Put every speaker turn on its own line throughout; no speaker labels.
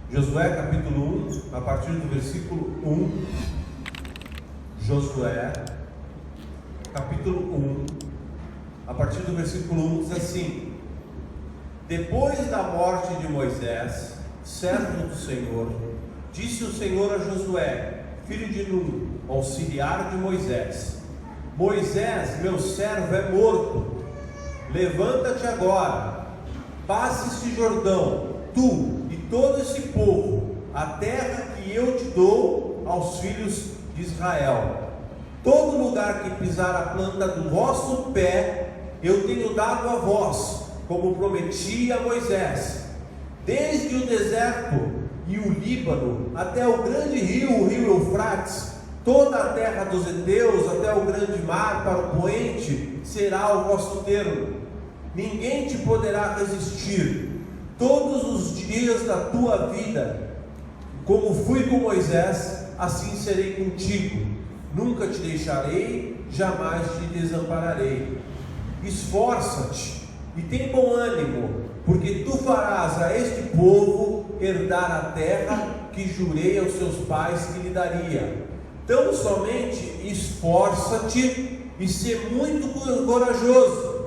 Josué capítulo 1, a partir do versículo 1. Josué capítulo 1, a partir do versículo 1, diz assim: Depois da morte de Moisés, servo do Senhor, disse o Senhor a Josué, filho de Nun, auxiliar de Moisés: Moisés, meu servo, é morto. Levanta-te agora, passe este Jordão, tu e todo esse povo, a terra que eu te dou aos filhos de Israel. Todo lugar que pisar a planta do vosso pé, eu tenho dado a vós, como prometi a Moisés. Desde o deserto e o Líbano, até o grande rio, o rio Eufrates, toda a terra dos heteus, até o grande mar, para o poente, será o vosso termo. Ninguém te poderá resistir todos os dias da tua vida. Como fui com Moisés, assim serei contigo. Nunca te deixarei, jamais te desampararei. Esforça-te e tem bom ânimo, porque tu farás a este povo herdar a terra que jurei aos seus pais que lhe daria. Tão somente esforça-te e sê muito corajoso.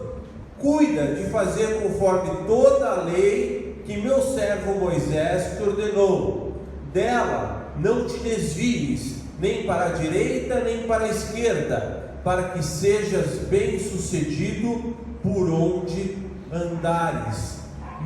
Cuida de fazer conforme toda a lei que meu servo Moisés te ordenou. Dela não te desvies, nem para a direita, nem para a esquerda, para que sejas bem-sucedido por onde andares.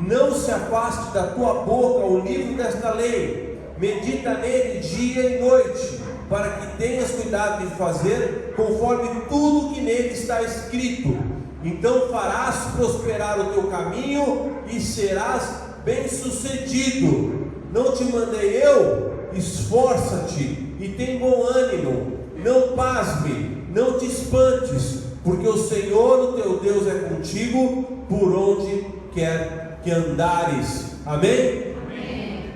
Não se afaste da tua boca o livro desta lei, medita nele dia e noite, para que tenhas cuidado de fazer conforme tudo que nele está escrito. Então farás prosperar o teu caminho e serás bem-sucedido. Não te mandei eu? Esforça-te e tem bom ânimo. Não pasme, não te espantes, porque o Senhor, o teu Deus, é contigo por onde quer que andares. Amém?
Amém.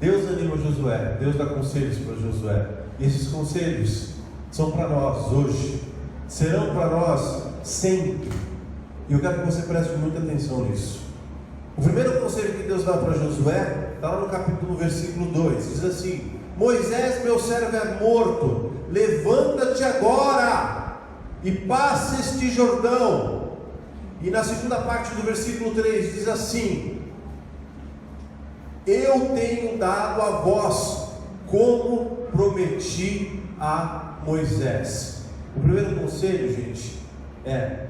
Deus anima Josué, Deus dá conselhos para Josué. E esses conselhos são para nós hoje, serão para nós sempre. E eu quero que você preste muita atenção nisso. O primeiro conselho que Deus dá para Josué está lá no capítulo versículo 2, diz assim: Moisés, meu servo, é morto. Levanta-te agora e passa este Jordão. E na segunda parte do versículo 3 diz assim: eu tenho dado a vós, como prometi a Moisés. O primeiro conselho, gente, é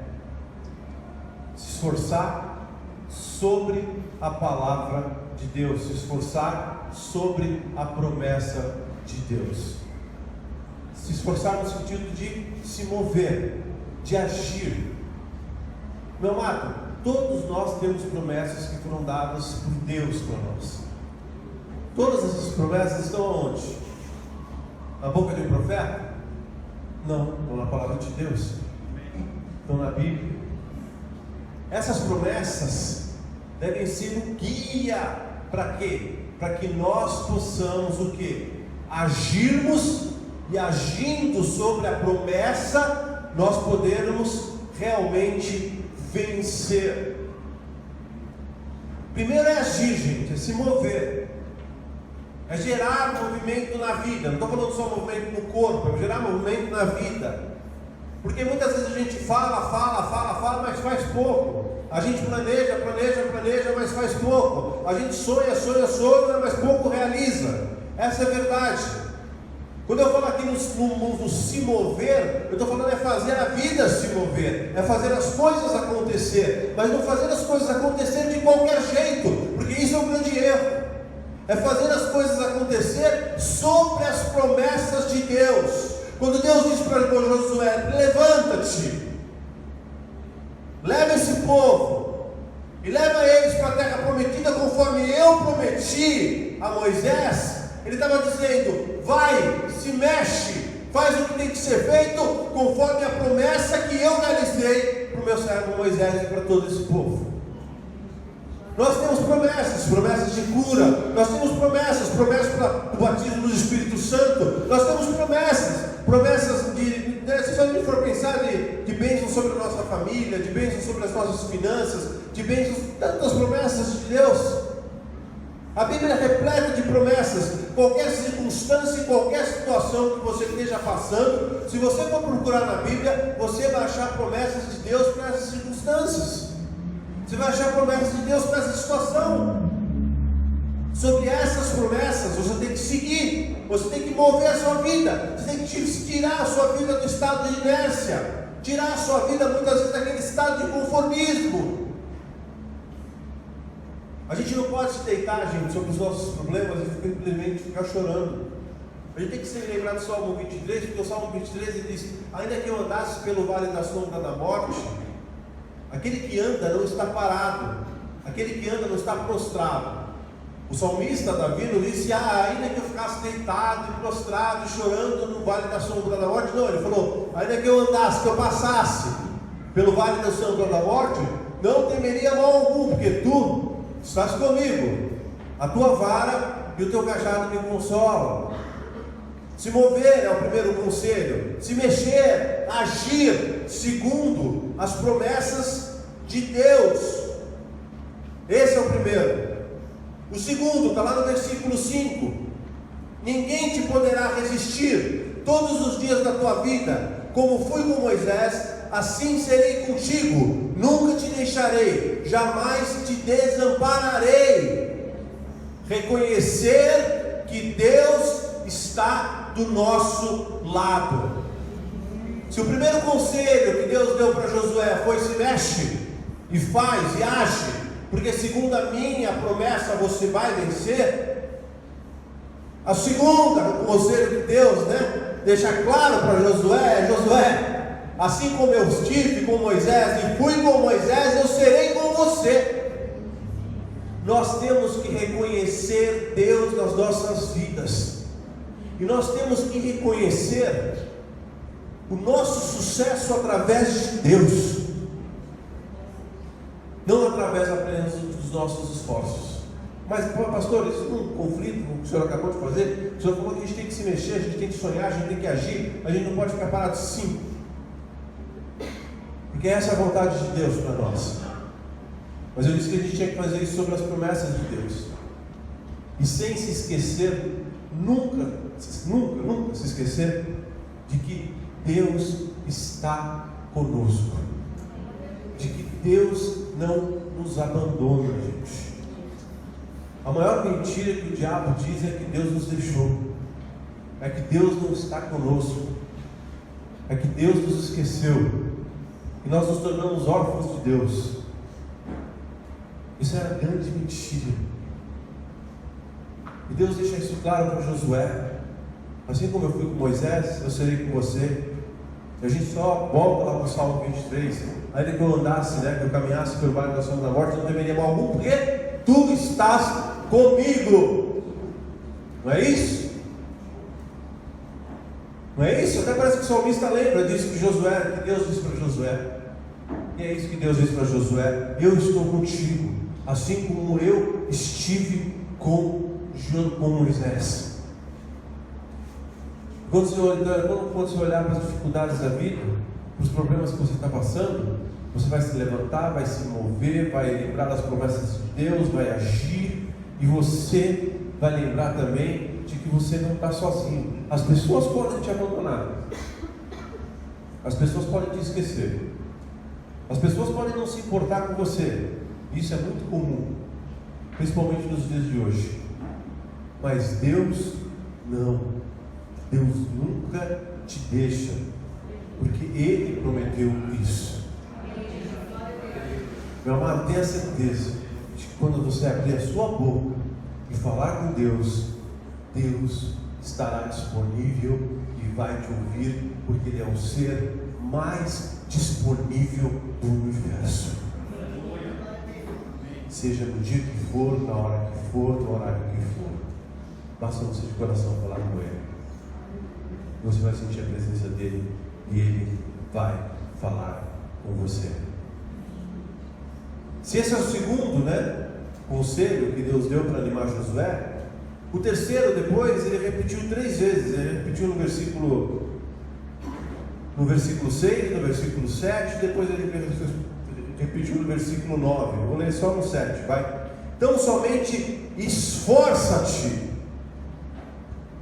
se esforçar sobre a palavra de Deus, se esforçar sobre a promessa de Deus. Se esforçar no sentido de se mover, de agir. Meu amado, todos nós temos promessas que foram dadas por Deus para nós. Todas essas promessas estão aonde? Na boca de um profeta? Não, estão na palavra de Deus. Estão na Bíblia. Essas promessas devem ser um guia para quê? Para que nós possamos o quê? Agirmos, e agindo sobre a promessa, nós podermos realmente vencer. Primeiro é agir, gente, é se mover. É gerar movimento na vida. Não estou falando só movimento no corpo, é gerar movimento na vida. Porque muitas vezes a gente fala, mas faz pouco. A gente planeja, mas faz pouco. A gente sonha, mas pouco realiza. Essa é a verdade. Quando eu falo aqui no se mover, eu estou falando é fazer a vida se mover, é fazer as coisas acontecer, mas não fazer as coisas acontecer de qualquer jeito, porque isso é um grande erro. É fazer as coisas acontecer sobre as promessas de Deus. Quando Deus diz para Josué: levanta-te, leva esse povo e leva eles para a terra prometida, conforme eu prometi a Moisés. Ele estava dizendo: vai, se mexe, faz o que tem que ser feito, conforme a promessa que eu realizei para o meu servo Moisés e para todo esse povo. Nós temos promessas de cura, nós temos promessas para o batismo do Espírito Santo, nós temos promessas de, se a gente for pensar de bênção sobre a nossa família, de bênção sobre as nossas finanças, de bênçãos, tantas promessas de Deus. A Bíblia é repleta de promessas. Qualquer circunstância, qualquer situação que você esteja passando, se você for procurar na Bíblia, você vai achar promessas de Deus para essas circunstâncias. Você vai achar promessas de Deus para essa situação. Sobre essas promessas, você tem que seguir, você tem que mover a sua vida, você tem que tirar a sua vida do estado de inércia, tirar a sua vida muitas vezes daquele estado de conformismo. A gente não pode se deitar, gente, sobre os nossos problemas e simplesmente ficar chorando. A gente tem que se lembrar do Salmo 23, porque o Salmo 23 ele diz: ainda que eu andasse pelo vale da sombra da morte, aquele que anda não está parado, aquele que anda não está prostrado. O salmista Davi não disse: ainda que eu ficasse deitado e prostrado e chorando no vale da sombra da morte. Não, ele falou: ainda que eu andasse, que eu passasse pelo vale da sombra da morte, não temeria mal algum, porque tu estás comigo, a tua vara e o teu cajado me consolam. Se mover é o primeiro conselho, se mexer, agir segundo as promessas de Deus. Esse é o primeiro. O segundo está lá no versículo 5: ninguém te poderá resistir todos os dias da tua vida. Como fui com Moisés, assim serei contigo, nunca te deixarei, jamais te desampararei. Reconhecer que Deus está do nosso lado. Se o primeiro conselho que Deus deu para Josué foi: se mexe e faz e age, porque segundo a minha promessa você vai vencer. A segunda, o conselho de Deus, deixa claro para Josué: Josué, assim como eu estive com Moisés e fui com Moisés, eu serei com você. Nós temos que reconhecer Deus nas nossas vidas, e nós temos que reconhecer o nosso sucesso através de Deus, não através apenas dos nossos esforços. Mas, pastor, isso não é um conflito com o que o senhor acabou de fazer? O senhor falou que a gente tem que se mexer, a gente tem que sonhar, a gente tem que agir, a gente não pode ficar parado. Sim, porque essa é a vontade de Deus para nós. Mas eu disse que a gente tinha que fazer isso sobre as promessas de Deus, e sem se esquecer, nunca se esquecer de que Deus está conosco, de que Deus não nos abandona, gente. A maior mentira que o diabo diz é que Deus nos deixou, é que Deus não está conosco, é que Deus nos esqueceu, e nós nos tornamos órfãos de Deus. Isso é uma grande mentira, e Deus deixa isso claro para Josué: assim como eu fui com Moisés, eu serei com você. E a gente só volta lá para o Salmo 23: ainda que eu andasse, que eu caminhasse pelo vale da sombra da morte, não temeria mal algum, porque tu estás comigo. Não é isso? Não é isso? Até parece que o salmista lembra disso que Deus disse para Josué. E é isso que Deus disse para Josué: eu estou contigo, assim como eu estive com Moisés. Quando você olhar para as dificuldades da vida, para os problemas que você está passando, você vai se levantar, vai se mover, vai lembrar das promessas de Deus, vai agir, e você vai lembrar também de que você não está sozinho. As pessoas podem te abandonar, as pessoas podem te esquecer, as pessoas podem não se importar com você. Isso é muito comum, principalmente nos dias de hoje. Mas Deus não. Deus nunca te deixa, porque Ele prometeu isso. Meu amado, tenha certeza de que quando você abrir a sua boca e falar com Deus, Deus estará disponível e vai te ouvir, porque Ele é o ser mais disponível do universo. Seja no dia que for, na hora que for, no horário que for, basta você de coração falar com Ele. Você vai sentir a presença dele e Ele vai falar com você. Se esse é o segundo, conselho que Deus deu para animar Josué, o terceiro depois ele repetiu 3 vezes. Ele repetiu no versículo 6, no versículo 7, depois ele repetiu no versículo 9. Eu vou ler só no 7, vai. Então somente esforça-te.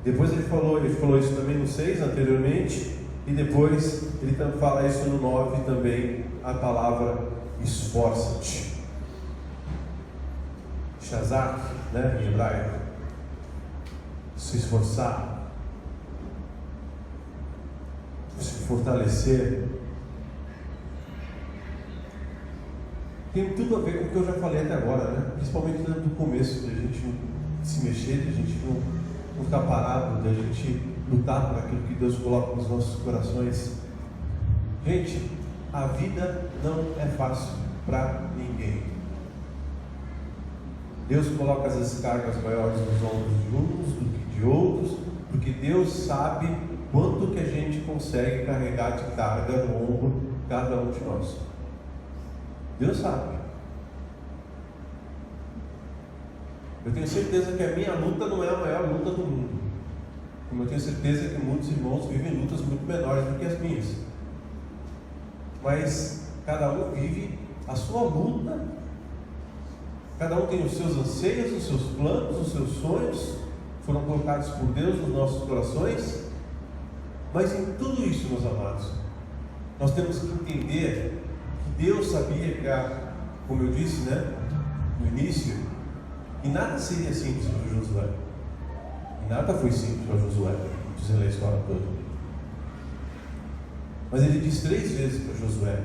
Depois ele falou isso também no 6 anteriormente. E depois ele fala isso no 9 também, a palavra esforça-te. Shazak, né, em hebraico. Se esforçar. Se fortalecer. Tem tudo a ver com o que eu já falei até agora, né? Principalmente no começo, de a gente se mexer, de a gente não ficar parado, de a gente lutar por aquilo que Deus coloca nos nossos corações. Gente, a vida não é fácil para ninguém. Deus coloca as cargas maiores nos ombros de uns do que de outros, porque Deus sabe quanto que a gente consegue carregar de carga no ombro cada um de nós. Deus sabe. Eu tenho certeza que a minha luta não é a maior luta do mundo, como eu tenho certeza que muitos irmãos vivem lutas muito menores do que as minhas. Mas cada um vive a sua luta, cada um tem os seus anseios, os seus planos, os seus sonhos, foram colocados por Deus nos nossos corações. Mas em tudo isso, meus amados, nós temos que entender que Deus sabia que, como eu disse, né, no início, que nada seria simples para Josué. E nada foi simples para Josué, dizendo a história toda. Mas ele diz 3 vezes para Josué: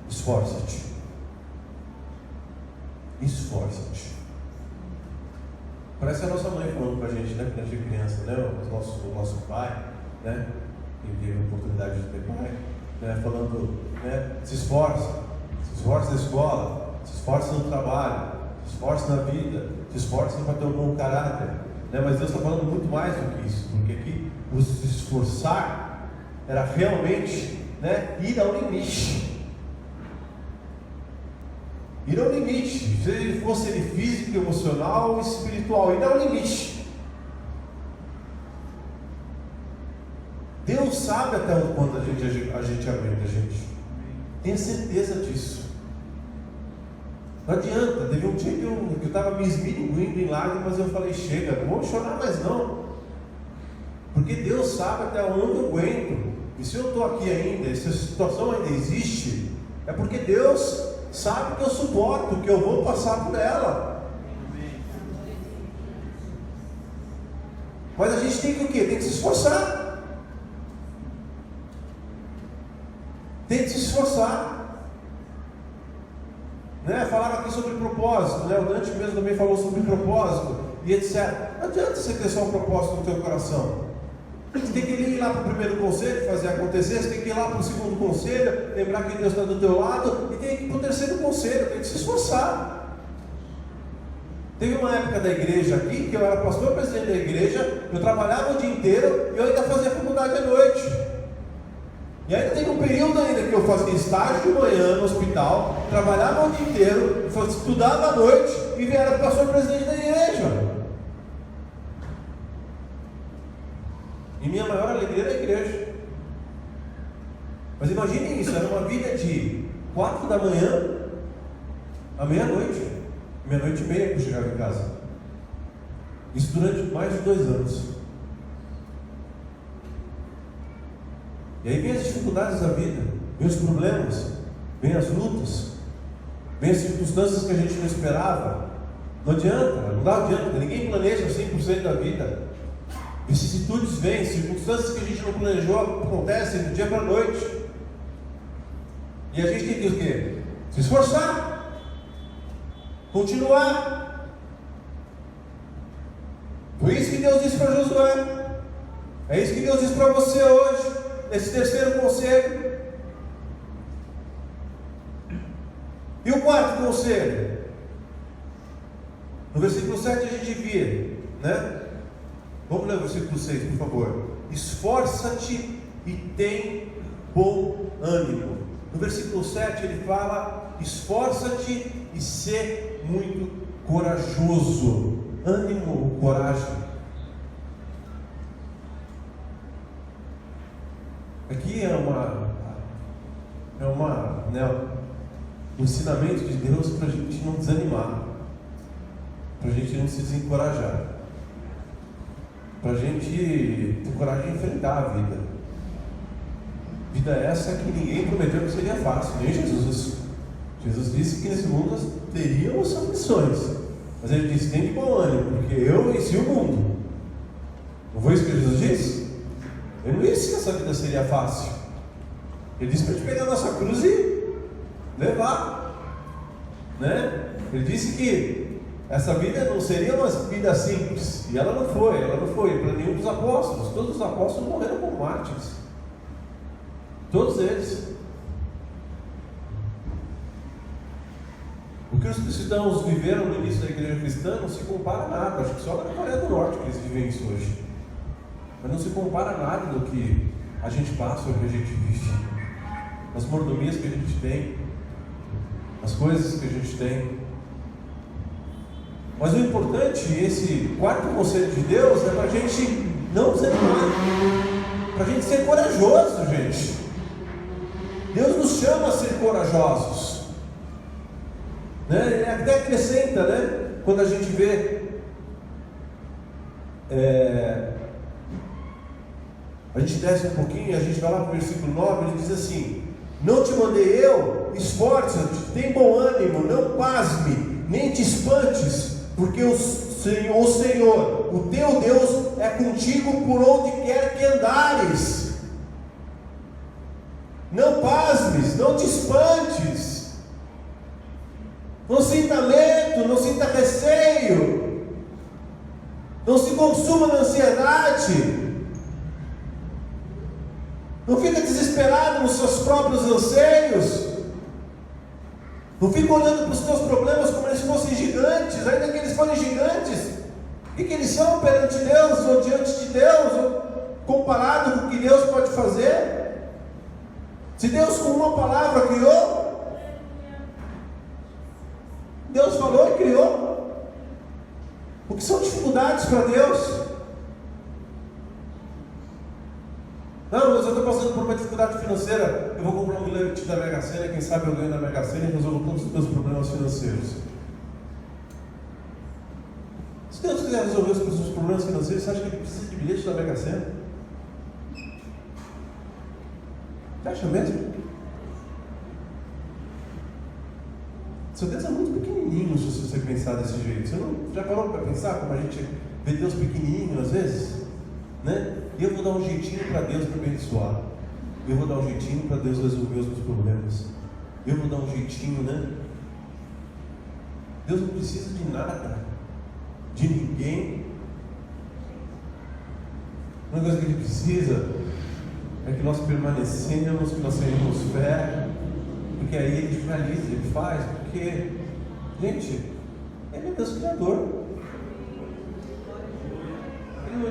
esforça-te. Esforça-te. Parece a nossa mãe falando para a gente, né, quando a gente é criança, né, o nosso pai, né, que teve a oportunidade de ter pai, né, falando, né, se esforça na escola, se esforça no trabalho, se esforça na vida, se esforça para ter um bom caráter, né? Mas Deus está falando muito mais do que isso, porque aqui o se esforçar era realmente, né, ir ao limite. Ir ao limite, se ele fosse físico, emocional, espiritual, ir ao limite. Deus sabe até o quanto a gente aguenta, gente. Tenha certeza disso. Não adianta. Teve um dia que eu estava me esmilinguindo em lágrimas, eu falei: chega, não vou chorar mais não. Porque Deus sabe até onde eu aguento. E se eu estou aqui ainda, se a situação ainda existe, é porque Deus sabe que eu suporto, que eu vou passar por ela. Mas a gente tem que o quê? Tem que se esforçar. Tem que se esforçar. Né? Falaram aqui sobre propósito, né? O Dante mesmo também falou sobre propósito e etc. Não adianta você ter só um propósito no teu coração. Você tem que ir lá para o primeiro conselho, fazer acontecer. Você tem que ir lá para o segundo conselho, lembrar que Deus está do teu lado. E tem que ir para o terceiro conselho, tem que se esforçar. Teve uma época da igreja aqui, que eu era pastor presidente da igreja, eu trabalhava o dia inteiro e eu ainda fazia faculdade à noite. E ainda teve um período ainda que eu fazia estágio de manhã no hospital, trabalhava o dia inteiro, estudava à noite e era pastor presidente da igreja. E minha maior alegria era a igreja. Mas imaginem isso, era uma vida de 4 da manhã à meia-noite, meia-noite e meia que eu chegava em casa. Isso durante mais de 2 anos. E aí vem as dificuldades da vida, vem os problemas, vem as lutas, vem as circunstâncias que a gente não esperava. Não adianta, não dá adianta, ninguém planeja 100% da vida. Vicissitudes vêm, circunstâncias que a gente não planejou acontecem do dia para a noite. E a gente tem que o quê? Se esforçar, continuar. Foi isso que Deus disse para Josué. É isso que Deus disse para você hoje. Esse terceiro conselho. E o 4º conselho? No versículo 7 a gente vê, né? Vamos ler o versículo 6, por favor. Esforça-te e tem bom ânimo. No versículo 7 ele fala: esforça-te e sê muito corajoso. Ânimo, coragem. Aqui é uma o ensinamento de Deus para a gente não desanimar, para a gente não se desencorajar, para a gente ter coragem de enfrentar a vida. Vida essa que ninguém prometeu que seria fácil, nem Jesus. Jesus disse que nesse mundo nós teríamos aflições, mas ele disse: tem de bom ânimo, porque eu venci o mundo. Não foi isso que Jesus disse? Ele não disse que essa vida seria fácil. Ele disse para a gente pegar a nossa cruz e levar, né? Ele disse que essa vida não seria uma vida simples, e ela não foi para nenhum dos apóstolos. Todos os apóstolos morreram como mártires, todos eles. O que os cristãos viveram no início da igreja cristã não se compara a nada. Acho que só na Coreia do Norte que eles vivem isso hoje, mas não se compara a nada do que a gente passa, o que a gente vive, as mordomias que a gente tem, as coisas que a gente tem. Mas o importante, esse quarto conselho de Deus, é para a gente não desanimar, para a gente ser corajoso, gente. Deus nos chama a ser corajosos, né? Ele até acrescenta, né? Quando a gente vê a gente desce um pouquinho e a gente vai lá para o versículo 9, ele diz assim: não te mandei eu, esforça-te, tem bom ânimo, não pasme, nem te espantes, porque o Senhor, o teu Deus, é contigo por onde quer que andares. Não pasmes, não te espantes, não sinta medo, não sinta receio, não se consuma na ansiedade. Não fica desesperado nos seus próprios anseios. Não fica olhando para os teus problemas como eles fossem gigantes, ainda que eles forem gigantes. O que eles são perante Deus, ou diante de Deus, ou comparado com o que Deus pode fazer? Se Deus com uma palavra criou, Deus falou e criou. O que são dificuldades para Deus? Não, mas eu estou passando por uma dificuldade financeira, eu vou comprar um bilhete da Mega Sena, quem sabe eu ganho da Mega Sena e resolvo todos os meus problemas financeiros. Se Deus quiser resolver os seus problemas financeiros, você acha que ele precisa de bilhete da Mega Sena? Você acha mesmo? Seu Deus é muito pequenininho se você pensar desse jeito. Você não já parou para pensar como a gente vê Deus pequenininho às vezes? Né? E eu vou dar um jeitinho para Deus me abençoar. Eu vou dar um jeitinho para Deus resolver os meus problemas. Eu vou dar um jeitinho, né? Deus não precisa de nada, de ninguém. A única coisa que Ele precisa é que nós permanecemos, que nós tenhamos fé, porque aí Ele realiza, Ele faz, porque, gente, Ele é Deus Criador. Ele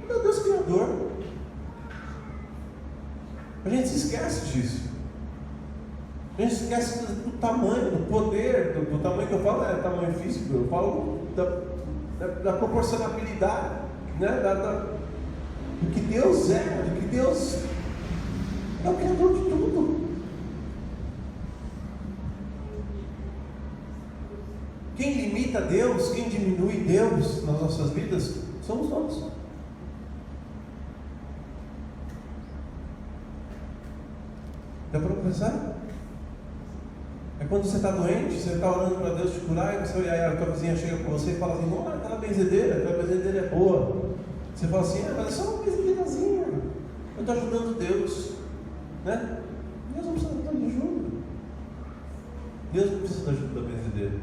é Deus Criador. A gente se esquece disso. A gente se esquece do tamanho, do poder, do tamanho que eu falo, é tamanho físico, eu falo da proporcionalidade, né? Do que Deus é, do que Deus é o Criador de tudo. Quem limita Deus, quem diminui Deus nas nossas vidas, somos nós. Dá para pensar? É quando você está doente, você está orando para Deus te curar, e a tua vizinha chega para você e fala assim: não, aquela benzedeira é boa. Você fala assim: mas é só uma benzedeirazinha, eu estou ajudando Deus, né? Deus não precisa de ajuda. Deus não precisa da ajuda da benzedeira.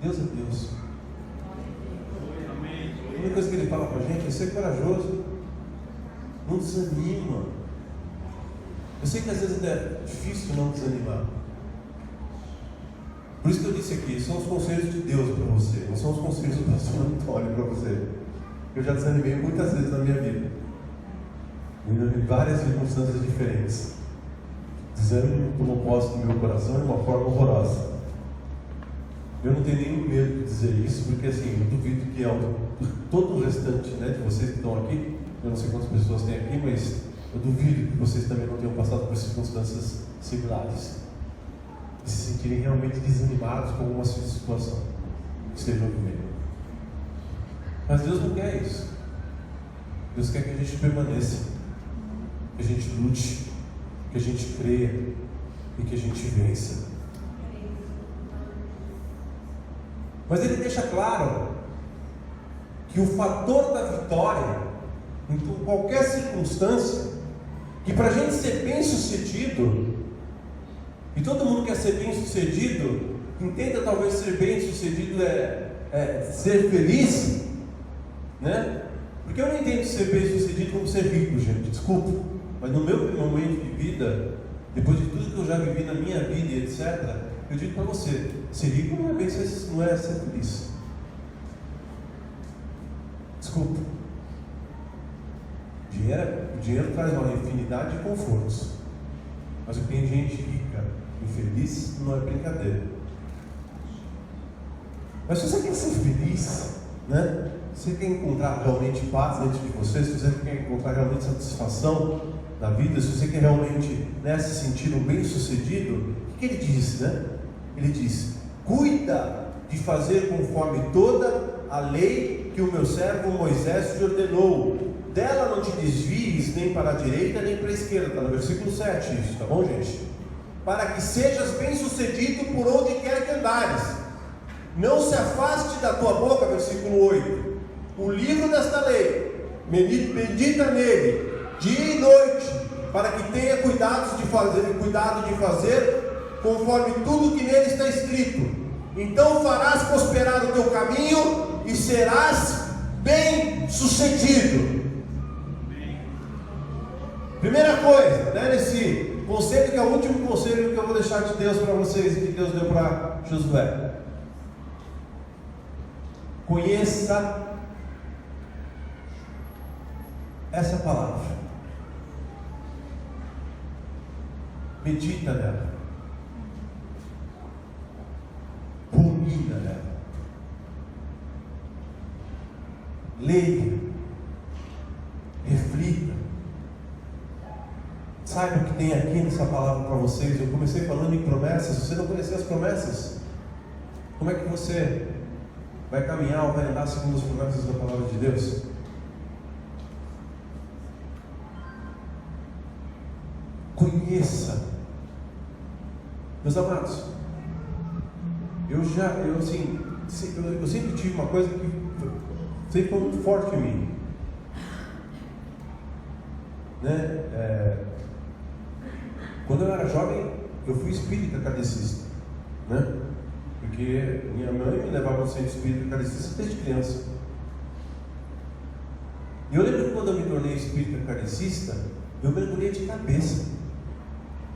Deus é Deus. A única coisa que Ele fala para a gente é ser corajoso. Não desanima. Eu sei que às vezes é difícil não desanimar. Por isso que eu disse aqui, são os conselhos de Deus para você, não são os conselhos do pastor Antônio para você. Eu já desanimei muitas vezes na minha vida, em várias circunstâncias diferentes. Desânimo tomou posse do meu coração de uma forma horrorosa. Eu não tenho nenhum medo de dizer isso, porque assim, eu duvido que todo o restante, né, de vocês que estão aqui, eu não sei quantas pessoas tem aqui, mas Eu duvido que vocês também não tenham passado por circunstâncias similares e se sentirem realmente desanimados com alguma situação que estejam vivendo. Mas Deus não quer isso. Deus quer que a gente permaneça, que a gente lute, que a gente creia e que a gente vença. Mas Ele deixa claro que o fator da vitória, em qualquer circunstância, que para a gente ser bem sucedido, e todo mundo quer ser bem sucedido, entenda talvez ser bem sucedido é ser feliz, né? Porque eu não entendo ser bem sucedido como ser rico, gente, desculpa, mas no meu momento de vida, depois de tudo que eu já vivi na minha vida e etc., eu digo para você, ser rico não é ser feliz. Desculpa. O dinheiro traz uma infinidade de confortos, mas o que tem gente rica e feliz não é brincadeira. Mas se você quer ser feliz, né? Se você quer encontrar realmente paz dentro de você, se você quer encontrar realmente satisfação na vida, se você quer realmente, né, se sentir um bem-sucedido, o que ele diz, né? Ele diz: cuida de fazer conforme toda a lei que o meu servo Moisés te ordenou. Dela não te desvies nem para a direita nem para a esquerda. Está no versículo 7 isso, tá bom, gente? Para que sejas bem-sucedido por onde quer que andares. Não se afaste da tua boca, versículo 8, o livro desta lei, medita nele dia e noite, para que tenha cuidado de fazer conforme tudo que nele está escrito. Então farás prosperar o teu caminho e serás bem sucedido. Primeira coisa, né, nesse conselho, que é o último conselho que eu vou deixar de Deus para vocês e que Deus deu para Josué: conheça essa palavra, medita nela, rumina nela, leia, reflita, saiba o que tem aqui nessa palavra para vocês. Eu comecei falando em promessas. Se você não conhecer as promessas, como é que você vai caminhar ou vai andar segundo as promessas da palavra de Deus? Conheça. Meus amados, eu sempre tive uma coisa que sempre foi muito forte em mim, né? Quando eu era jovem, eu fui espírita kardecista, né? Porque minha mãe me levava a ser espírita kardecista desde criança. E eu lembro que quando eu me tornei espírita kardecista, eu mergulhei de cabeça.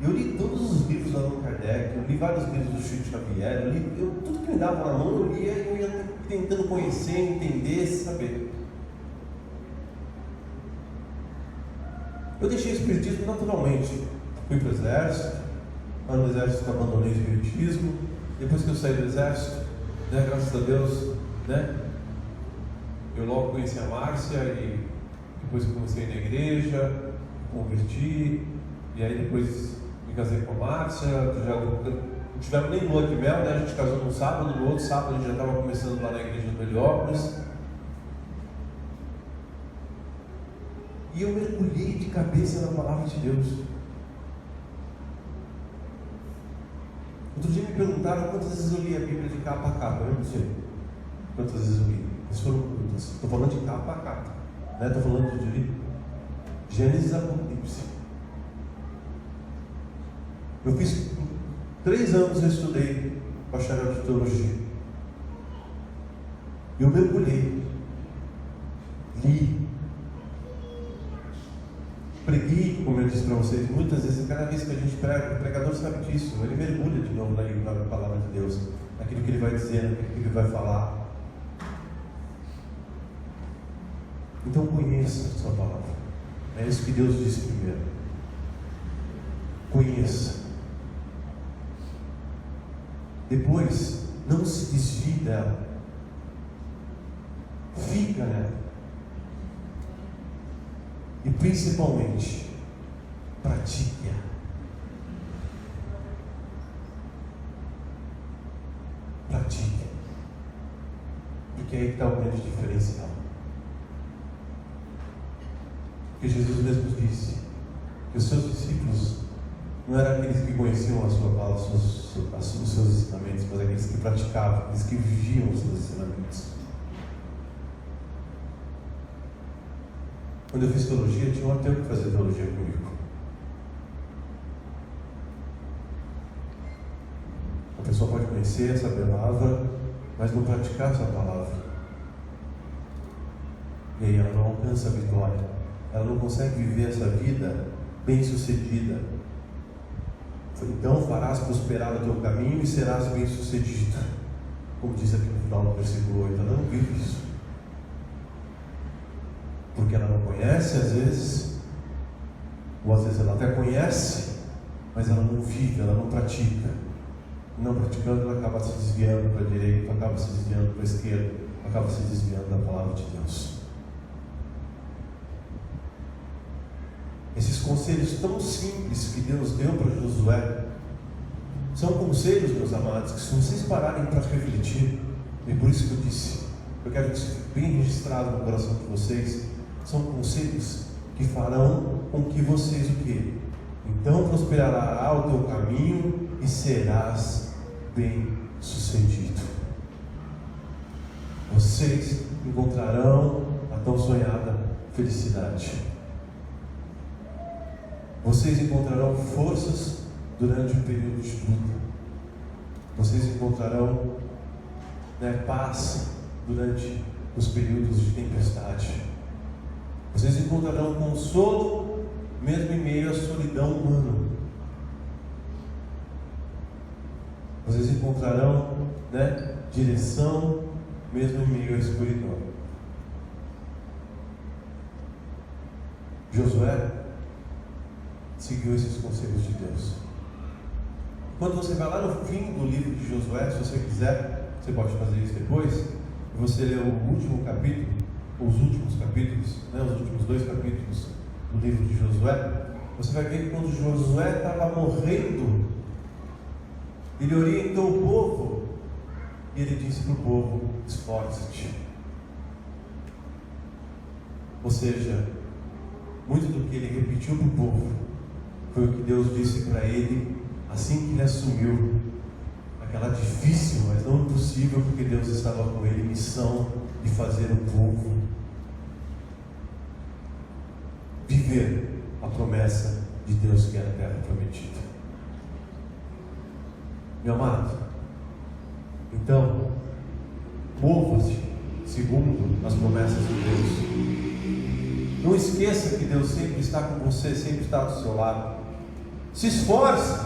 Eu li todos os livros do Allan Kardec, eu li vários livros do Chico Xavier, tudo que me dava na mão eu lia e eu ia tentando conhecer, entender, saber. Eu deixei o espiritismo naturalmente. Fui para o exército, lá no exército eu abandonei o espiritismo. Depois que eu saí do exército, né, graças a Deus, né, eu logo conheci a Márcia e depois eu comecei na igreja, converti, e aí depois me casei com a Márcia. Já não tivemos nem lua de mel, né? A gente casou num sábado, no outro sábado a gente já estava começando lá na igreja do Heliópolis. E eu mergulhei de cabeça na palavra de Deus. Outro dia me perguntaram quantas vezes eu li a Bíblia de capa a capa. Eu não sei quantas vezes eu li. Mas foram muitas. Estou falando de capa a capa, né? Estou falando de Gênesis e Apocalipse. Eu fiz 3 anos, eu estudei bacharel de teologia. Eu mergulhei, li, preguei, como eu disse para vocês, muitas vezes, cada vez que a gente prega, o pregador sabe disso, ele mergulha de novo na palavra de Deus, naquilo que ele vai dizer, naquilo que ele vai falar. Então conheça a sua palavra. É isso que Deus disse primeiro. Conheça. Depois, não se desvie dela. Fica nela. E principalmente, pratique-a. Pratique. Porque aí está o grande diferencial. Porque Jesus mesmo disse que os seus discípulos não eram aqueles que conheciam a sua palavra, os seus ensinamentos, mas aqueles que praticavam, aqueles que viviam os seus ensinamentos. Quando eu fiz teologia, tinha um ateu que fazia teologia comigo. A pessoa pode conhecer essa palavra, mas não praticar essa palavra. E aí ela não alcança a vitória. Ela não consegue viver essa vida bem-sucedida. Então farás prosperar o teu caminho e serás bem-sucedida. Como diz aqui no final do versículo 8, ela não vive isso. Porque ela não conhece às vezes, ou às vezes ela até conhece, mas ela não vive, ela não pratica. Não praticando, ela acaba se desviando para a direita, acaba se desviando para a esquerda, acaba se desviando da palavra de Deus. Esses conselhos tão simples que Deus deu para Josué são conselhos, meus amados, que se vocês pararem para refletir, e por isso que eu disse, eu quero que isso fique bem registrado no coração de vocês, são conselhos que farão com que vocês o quê? Então prosperará o teu caminho e serás bem-sucedido. Vocês encontrarão a tão sonhada felicidade. Vocês encontrarão forças durante o período de luta. Vocês encontrarão paz durante os períodos de tempestade. Vocês encontrarão consolo mesmo em meio à solidão humana. Vocês encontrarão direção mesmo em meio à escuridão. Josué seguiu esses conselhos de Deus. Quando você vai lá no fim do livro de Josué, se você quiser, você pode fazer isso depois, e você lê o último capítulo, os últimos capítulos, os últimos 2 capítulos do livro de Josué, você vai ver que quando Josué estava morrendo, ele orientou o povo, e ele disse para o povo: esforce-te. Ou seja, muito do que ele repetiu para o povo foi o que Deus disse para ele assim que ele assumiu aquela difícil, mas não impossível, porque Deus estava com ele, missão de fazer o povo viver a promessa de Deus que era a terra prometida. Meu amado, então mova-se segundo as promessas de Deus. Não esqueça que Deus sempre está com você, sempre está do seu lado. Se esforce,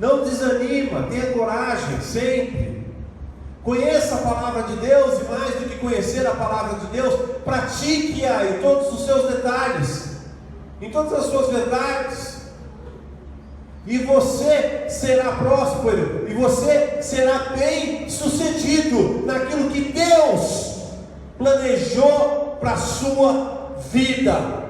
não desanima, tenha coragem sempre. Conheça a palavra de Deus, e mais do que conhecer a palavra de Deus, pratique-a em todos os seus detalhes, em todas as suas verdades, e você será próspero, e você será bem sucedido naquilo que Deus planejou para a sua vida.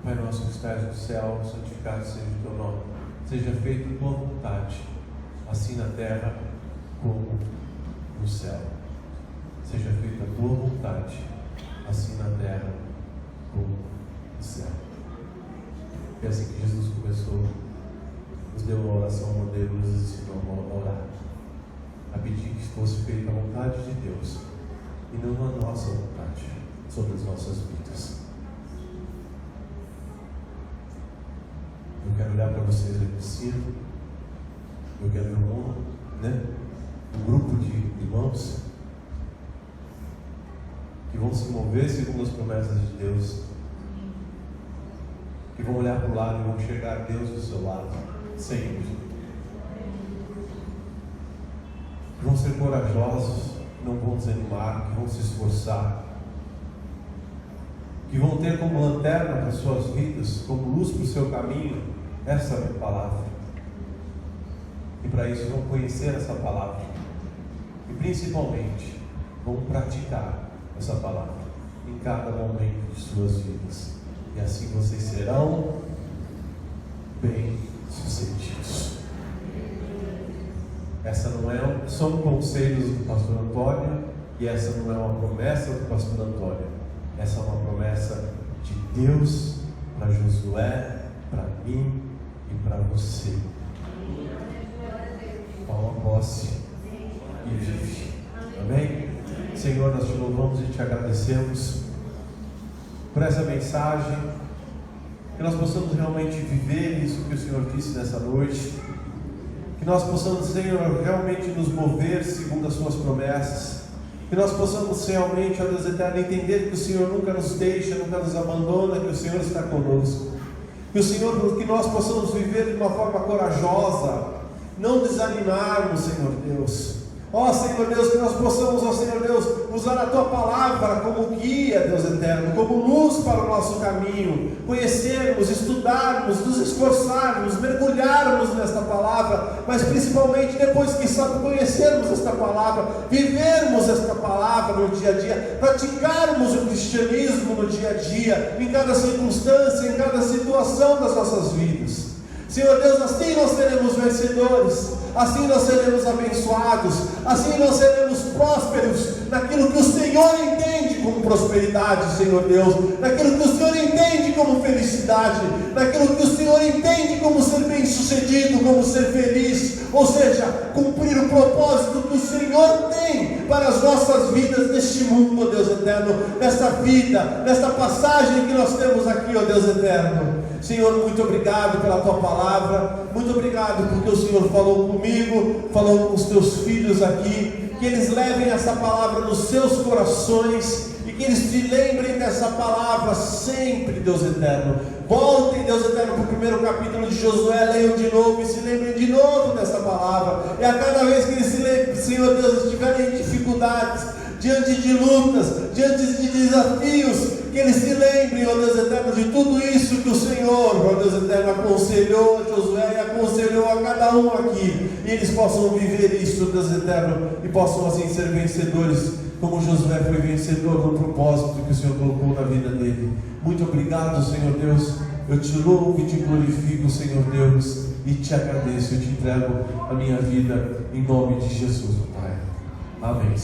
Pai nosso que estás no céu, santificado seja o teu nome. Seja feita a tua vontade, assim na terra como no céu. Seja feita a tua vontade, assim na terra como no céu. E assim que Jesus começou, nos deu uma oração modelo, nos ensinou a orar, a pedir que fosse feita a vontade de Deus e não a nossa vontade sobre as nossas vidas. Eu quero olhar para vocês ali em cima. Eu quero ver um grupo de irmãos que vão se mover segundo as promessas de Deus, que vão olhar para o lado e vão enxergar Deus do seu lado, sempre. Que vão ser corajosos, não vão desanimar, que vão se esforçar, que vão ter como lanterna para suas vidas, como luz para o seu caminho, essa é a palavra. E para isso vão conhecer essa palavra. E principalmente, vão praticar essa palavra em cada momento de suas vidas, e assim vocês serão bem-sucedidos. Essa não são conselhos do pastor Antônio, e essa não é uma promessa do pastor Antônio, essa é uma promessa de Deus para Josué, para mim e para você. Toma posse e vive. Amém? Senhor, nós te louvamos e te agradecemos por essa mensagem, que nós possamos realmente viver isso que o Senhor disse nessa noite, que nós possamos, Senhor, realmente nos mover segundo as suas promessas, que nós possamos realmente, ó Deus eterno, entender que o Senhor nunca nos deixa, nunca nos abandona, que o Senhor está conosco, que nós possamos viver de uma forma corajosa, não desanimarmos, Senhor Deus. Ó Senhor Deus, que nós possamos, ó Senhor Deus, usar a Tua palavra como guia, Deus eterno, como luz para o nosso caminho, conhecermos, estudarmos, nos esforçarmos, mergulharmos nesta palavra, mas principalmente depois que conhecermos esta palavra, vivermos esta palavra no dia a dia, praticarmos o cristianismo no dia a dia, em cada circunstância, em cada situação das nossas vidas. Senhor Deus, assim nós seremos vencedores, assim nós seremos abençoados, assim nós seremos prósperos naquilo que o Senhor entende como prosperidade, Senhor Deus, naquilo que o Senhor entende como felicidade, naquilo que o Senhor entende como ser bem-sucedido, como ser feliz, ou seja, cumprir o propósito que o Senhor tem para as nossas vidas neste mundo, ó Deus eterno, nesta vida, nesta passagem que nós temos aqui, ó Deus eterno. Senhor, muito obrigado pela Tua palavra, muito obrigado porque o Senhor falou comigo, falou com os Teus filhos aqui, que eles levem essa palavra nos seus corações e que eles se lembrem dessa palavra sempre, Deus eterno. Voltem, Deus eterno, para o primeiro capítulo de Josué, leiam de novo e se lembrem de novo dessa palavra, e a cada vez que eles se lembrem, Senhor Deus, estiverem em dificuldades, diante de lutas, diante de desafios, que eles se lembrem, ó Deus eterno, de tudo isso que o Senhor, ó Deus eterno, aconselhou a Josué e aconselhou a cada um aqui, e eles possam viver isso, Deus eterno, e possam assim ser vencedores, como Josué foi vencedor no propósito que o Senhor colocou na vida dele. Muito obrigado, Senhor Deus, eu te louvo e te glorifico, Senhor Deus, e te agradeço, eu te entrego a minha vida em nome de Jesus, Pai. Amém.